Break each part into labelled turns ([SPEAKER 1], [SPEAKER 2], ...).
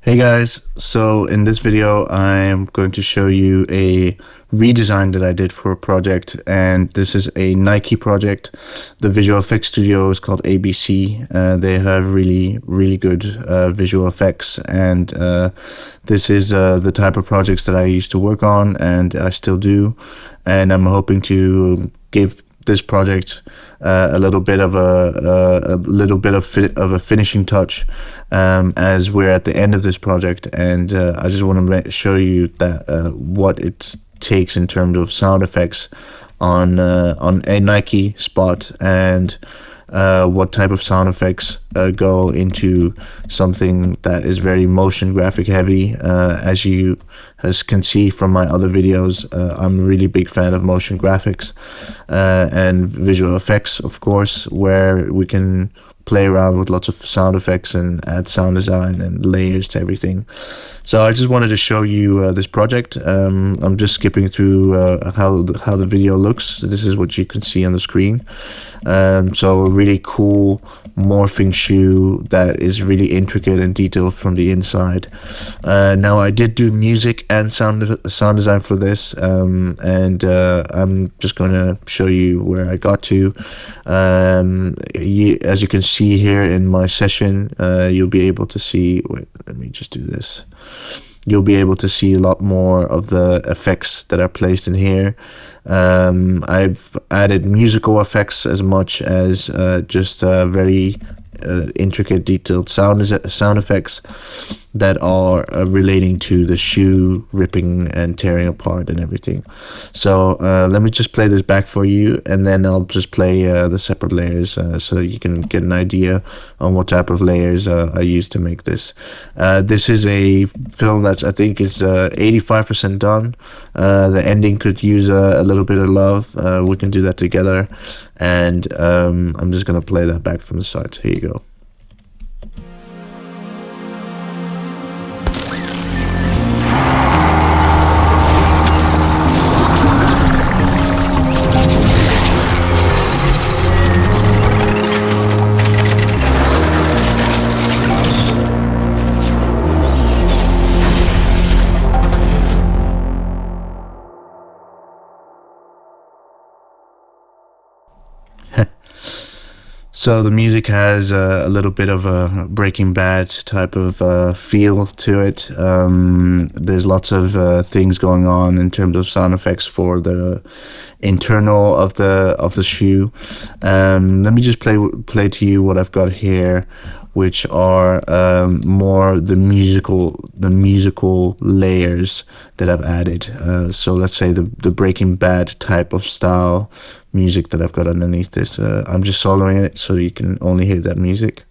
[SPEAKER 1] Hey guys, so in this video I am going to show you a redesign that I did for a project, and this is a Nike project. The visual effects studio is called ABC. They have really good visual effects, and this is the type of projects that I used to work on and I still do, and I'm hoping to give this project a little bit of a finishing touch as we're at the end of this project, and I just want to show you that what it takes in terms of sound effects on a Nike spot, and what type of sound effects go into something that is very motion graphic heavy. As you can see from my other videos, I'm a really big fan of motion graphics and visual effects, of course, where we can play around with lots of sound effects and add sound design and layers to everything. So I just wanted to show you this project. I'm just skipping through how the video looks. This is what you can see on the screen. So a really cool morphing shoe that is really intricate and detailed from the inside. Now I did do music and sound design for this, and I'm just going to show you where I got to. As you can see here in my session, you'll be able to see, wait, let me just do this. You'll be able to see a lot more of the effects that are placed in here. I've added musical effects as much as just very intricate, detailed sound effects that are relating to the shoe ripping and tearing apart and everything. So let me just play this back for you, and then I'll just play the separate layers so you can get an idea on what type of layers I used to make this. This is a film that's, I think, is 85% done. The ending could use a little bit of love. We can do that together, and I'm just gonna play that back from the start. Here you go. So the music has a little bit of a Breaking Bad type of feel to it. There's lots of things going on in terms of sound effects for the internal of the shoe. Let me just play to you what I've got here, which are more the musical layers that I've added. So let's say the Breaking Bad type of style music that I've got underneath this. I'm just soloing it so you can only hear that music.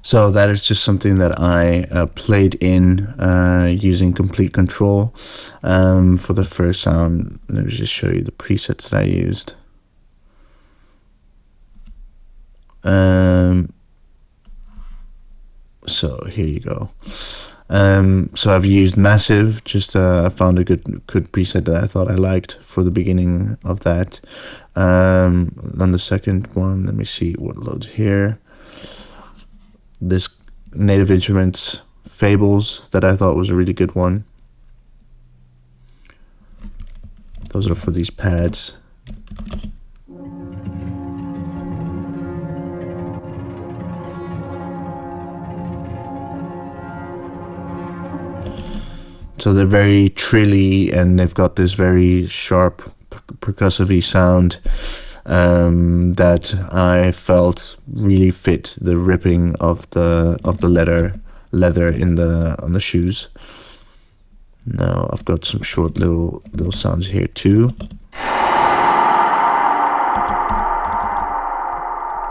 [SPEAKER 1] So that is just something that I played in using complete control for the first sound. Let me just show you the presets that I used. So here you go. So I've used Massive. Just I found a good preset that I thought I liked for the beginning of that. On the second one, let me see what loads here. This Native Instruments Fables that I thought was a really good one. Those are for these pads. So they're very trilly, and they've got this very sharp percussive sound that I felt really fit the ripping of the leather in on the shoes. Now I've got some short little sounds here too,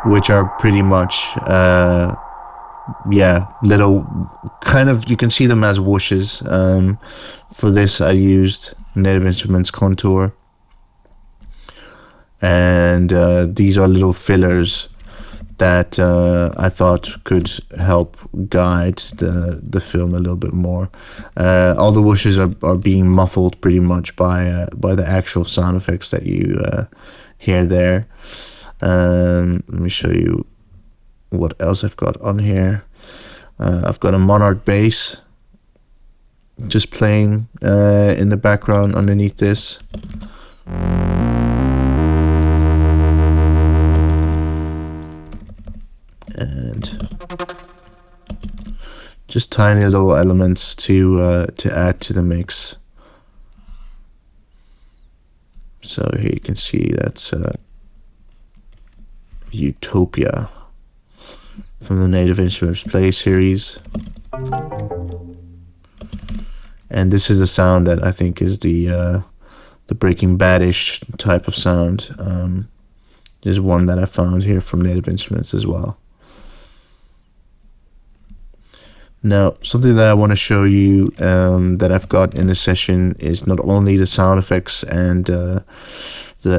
[SPEAKER 1] which are pretty much yeah, little kind of, you can see them as whooshes. For this I used Native Instruments Contour, and these are little fillers that I thought could help guide the film a little bit more. All the whooshes are being muffled pretty much by the actual sound effects that you hear there. Let me show you what else I've got on here. I've got a Monarch bass just playing in the background underneath this. And just tiny little elements to add to the mix. So here you can see that's Utopia from the Native Instruments Play series. And this is the sound that I think is the Breaking Bad-ish type of sound. There's one that I found here from Native Instruments as well. Now, something that I want to show you that I've got in this session is not only the sound effects and the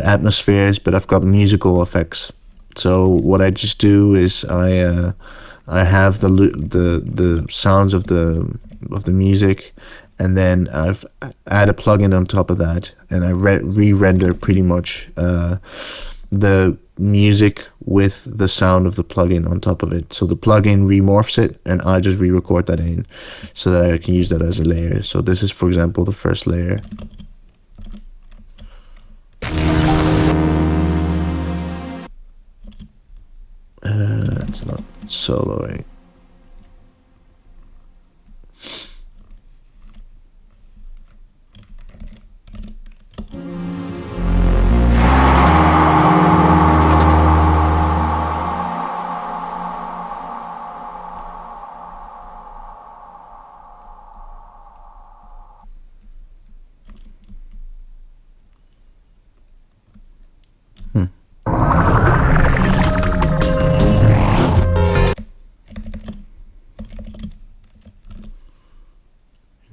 [SPEAKER 1] atmospheres, but I've got musical effects. So what I just do is I have the sounds of the music, and then I've add a plugin on top of that, and I re-render pretty much the music with the sound of the plugin on top of it. So the plugin remorphs it, and I just re-record that in so that I can use that as a layer. So this is, for example, the first layer. It's not soloing.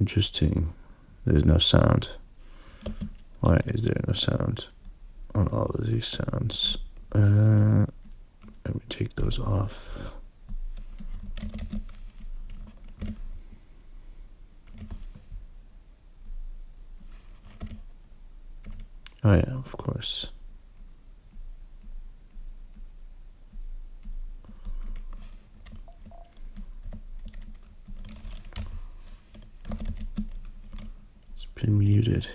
[SPEAKER 1] Interesting. There's no sound. Why is there no sound on all of these sounds? Let me take those off. Oh yeah, of course. It's been muted.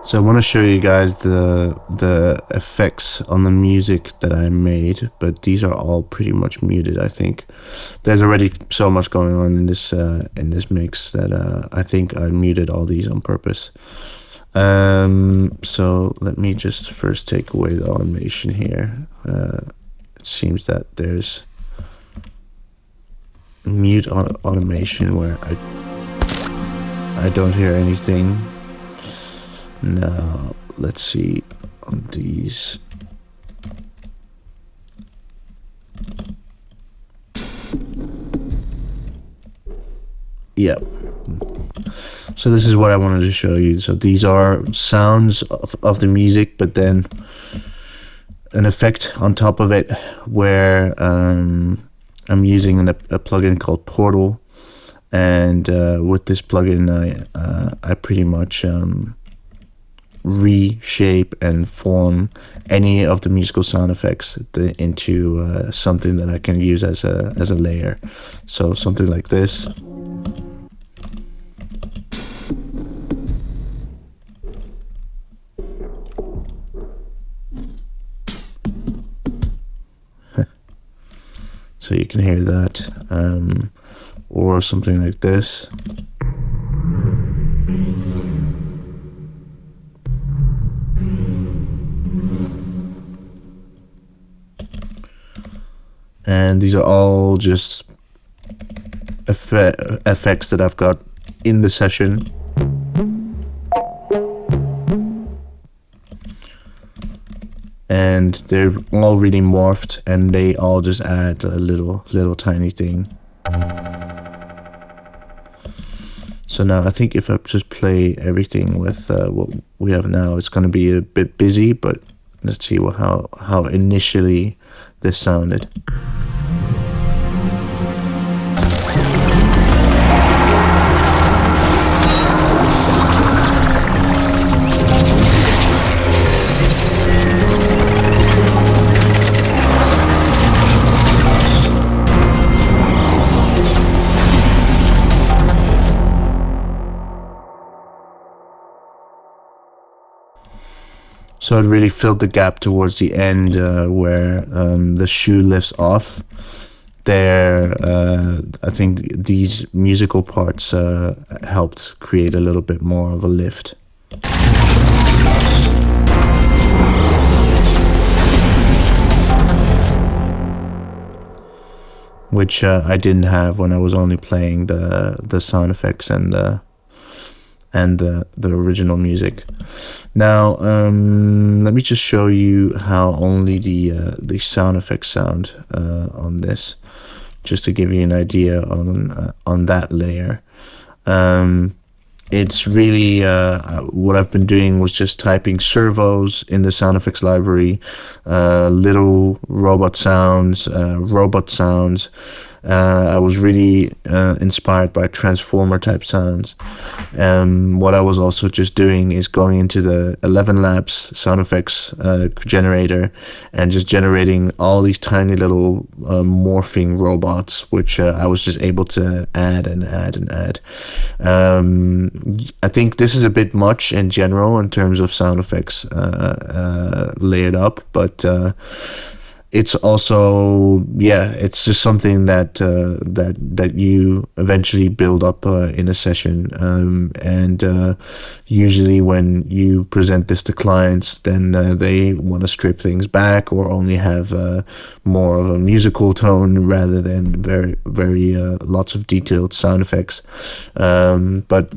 [SPEAKER 1] So I want to show you guys the effects on the music that I made, but these are all pretty much muted. I think there's already so much going on in this mix that I think I muted all these on purpose. So let me just first take away the automation here. It seems that there's mute automation where I don't hear anything. Now let's see on these. Yep. So this is what I wanted to show you. So these are sounds of the music, but then an effect on top of it where I'm using a plugin called Portal, and with this plugin I pretty much reshape and form any of the musical sound effects into something that I can use as a layer. So something like this. So you can hear that, or something like this. and these are all just effects that I've got in the session. And they're all really morphed, and they all just add a little tiny thing. So now I think if I just play everything with what we have now, it's going to be a bit busy, but let's see how initially this sounded. So it really filled the gap towards the end where the shoe lifts off. There, I think these musical parts helped create a little bit more of a lift. Which I didn't have when I was only playing the sound effects and the original music. Now, let me just show you how only the sound effects sound on this, just to give you an idea on that layer. It's really what I've been doing was just typing servos in the sound effects library, little robot sounds. I was really inspired by transformer type sounds. What I was also just doing is going into the 11 Labs sound effects generator and just generating all these tiny little morphing robots, which I was just able to add and add and add. I think this is a bit much in general in terms of sound effects layered up, but it's also, it's just something that you eventually build up in a session, and usually when you present this to clients, then they want to strip things back or only have more of a musical tone rather than very lots of detailed sound effects. But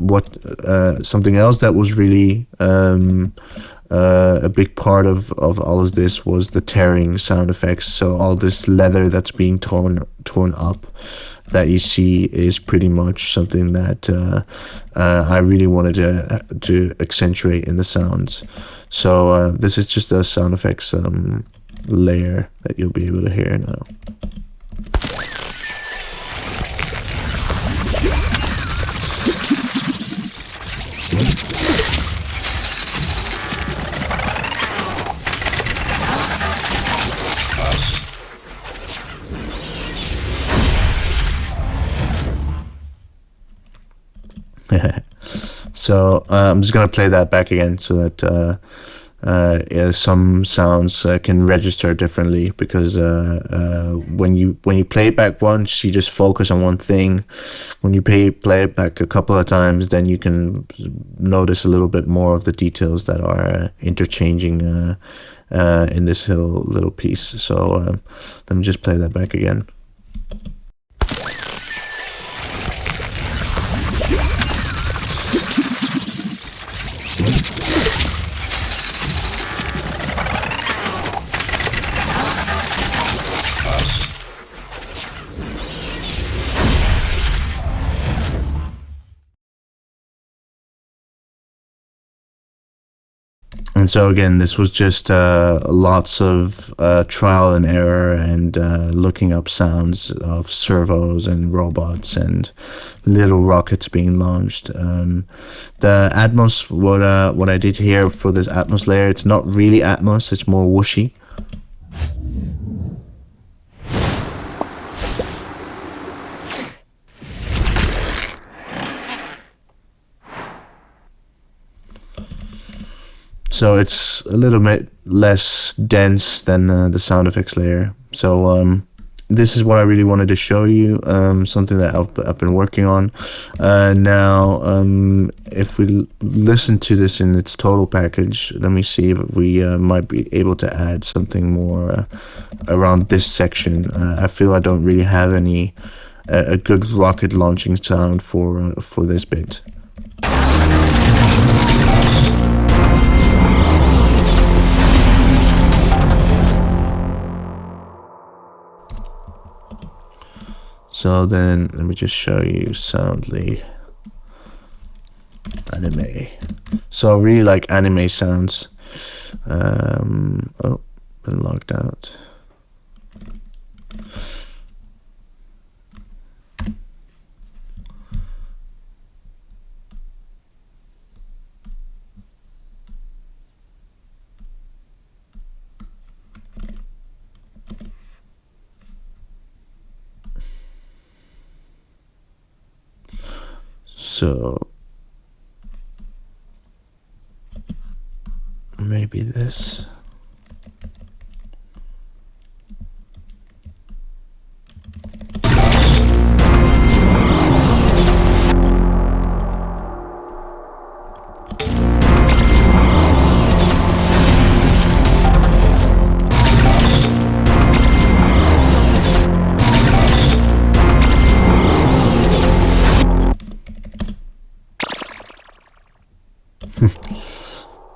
[SPEAKER 1] something else that was really a big part of all of this was the tearing sound effects. So all this leather that's being torn up that you see is pretty much something that I really wanted to accentuate in the sounds. So this is just a sound effects layer that you'll be able to hear now. So I'm just gonna play that back again so that some sounds can register differently, because when you play it back once, you just focus on one thing. When you play it back a couple of times, then you can notice a little bit more of the details that are interchanging in this little piece. So let me just play that back again. And so again, this was just lots of trial and error and looking up sounds of servos and robots and little rockets being launched. The Atmos, what I did here for this Atmos layer, it's not really Atmos, it's more whooshy. So it's a little bit less dense than the sound effects layer. So this is what I really wanted to show you, something that I've been working on. Now, if we listen to this in its total package, let me see if we might be able to add something more around this section. I feel I don't really have any a good rocket launching sound for this bit. So then let me just show you Soundly anime. So I really like anime sounds. Oh, been logged out. So maybe this.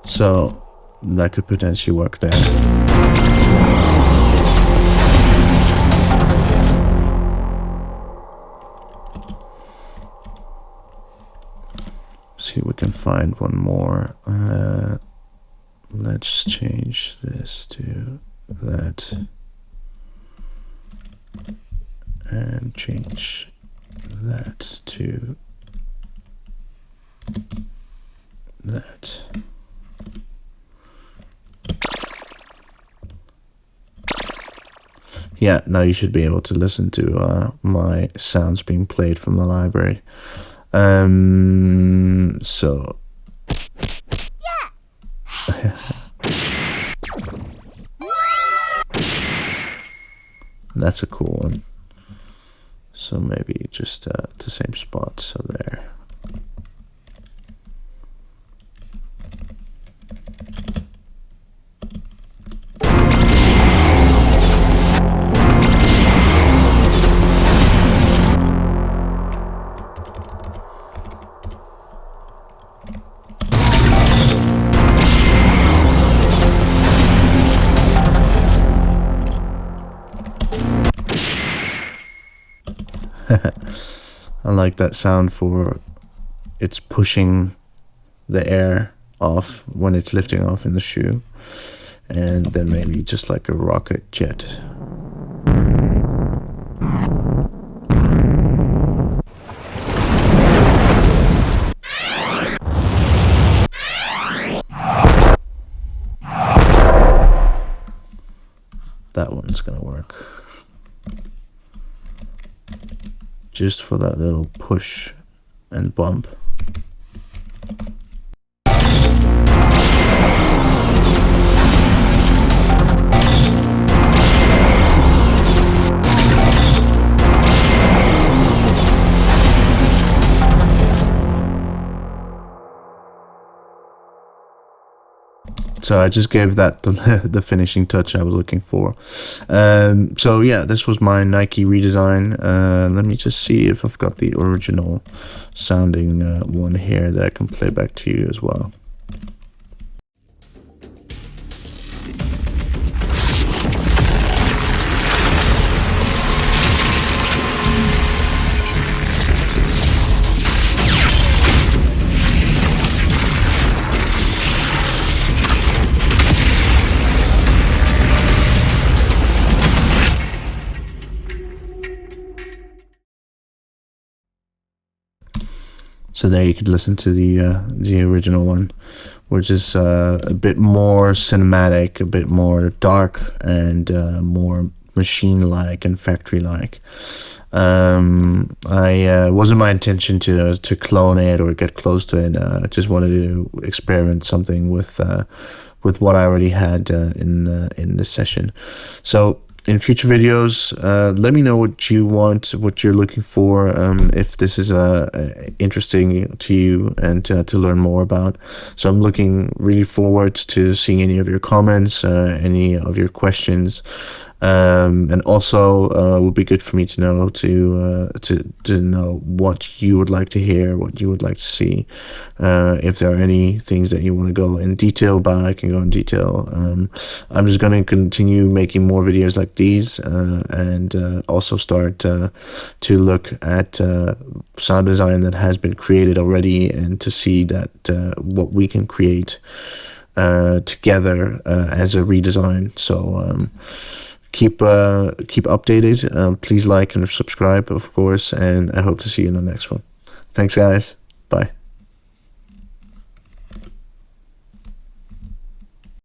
[SPEAKER 1] So that could potentially work there. See if we can find one more. Let's change this to that. And change that to that. Yeah, now you should be able to listen to my sounds being played from the library. So yeah. That's a cool one. So maybe just the same spot, so there. I like that sound for it's pushing the air off when it's lifting off in the shoe, and then maybe just like a rocket jet. That one's gonna work. Just for that little push and bump. So I just gave that the finishing touch I was looking for. So yeah, this was my Nike redesign. Let me just see if I've got the original sounding one here that I can play back to you as well. So there you could listen to the original one, which is a bit more cinematic, a bit more dark, and more machine-like and factory-like. Wasn't my intention to clone it or get close to it. I just wanted to experiment something with what I already had in this session. So in future videos, let me know what you want, what you're looking for, if this is interesting to you and to learn more about. So I'm looking really forward to seeing any of your comments, any of your questions. And also it would be good for me to know to know what you would like to hear, what you would like to see. If there are any things that you want to go in detail about, I can go in detail. I'm just going to continue making more videos like these, and also start to look at sound design that has been created already, and to see that what we can create together as a redesign. So keep updated. Please like and subscribe, of course, and I hope to see you in the next one. Thanks, guys. Bye.